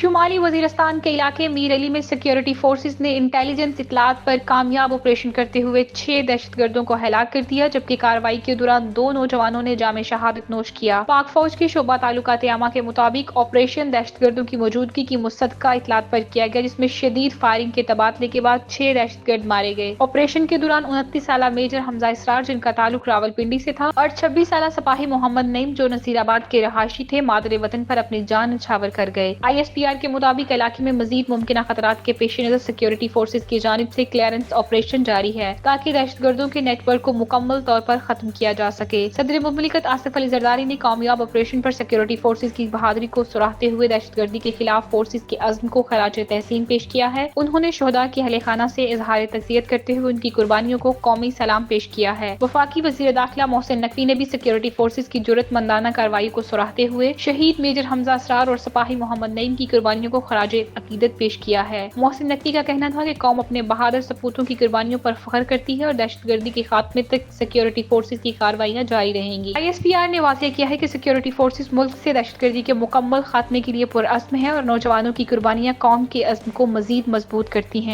شمالی وزیرستان کے علاقے میر علی میں سیکیورٹی فورسز نے انٹیلیجنس اطلاعات پر کامیاب آپریشن کرتے ہوئے 6 دہشت گردوں کو ہلاک کر دیا، جبکہ کارروائی کے دوران 2 نوجوانوں نے جام شہادت نوش کیا۔ پاک فوج کے شعبہ تعلقات عامہ کے مطابق آپریشن دہشت گردوں کی موجودگی کی مصدقہ اطلاعات پر کیا گیا، جس میں شدید فائرنگ کے تبادلے کے بعد 6 دہشت گرد مارے گئے۔ آپریشن کے دوران 29 سالہ میجر حمزہ اسرار، جن کا تعلق راولپنڈی سے تھا، اور 26 سالہ سپاہی محمد نعیم، جو نصیر آباد کے رہائشی تھے، مادر وطن پر اپنی جان نچھاور کر گئے۔ ISPR کے مطابق علاقے میں مزید ممکنہ خطرات کے پیش نظر سیکیورٹی فورسز کی جانب سے کلیئرنس آپریشن جاری ہے تاکہ دہشت گردوں کے نیٹ ورک کو مکمل طور پر ختم کیا جا سکے۔ صدر مملکت آصف علی زرداری نے کامیاب آپریشن پر سیکیورٹی فورسز کی بہادری کو سراہتے ہوئے دہشت گردی کے خلاف فورسز کے عزم کو خراج تحسین پیش کیا ہے۔ انہوں نے شہداء کے اہل خانہ سے اظہار تعزیت کرتے ہوئے ان کی قربانیوں کو قومی سلام پیش کیا ہے۔ وفاقی وزیر داخلہ محسن نقوی نے بھی سیکیورٹی فورسز کی جرأت مندانہ کارروائی کو سراہتے ہوئے شہید میجر حمزہ اسرار اور سپاہی محمد نعیم کی قربانیوں کو خراج عقیدت پیش کیا ہے۔ محسن نقوی کا کہنا تھا کہ قوم اپنے بہادر سپوتوں کی قربانیوں پر فخر کرتی ہے اور دہشت گردی کے خاتمے تک سیکیورٹی فورسز کی کارروائیاں جاری رہیں گی۔ ISPR نے واضح کیا ہے کہ سیکیورٹی فورسز ملک سے دہشت گردی کے مکمل خاتمے کے لیے پرعزم ہے اور نوجوانوں کی قربانیاں قوم کے عزم کو مزید مضبوط کرتی ہیں۔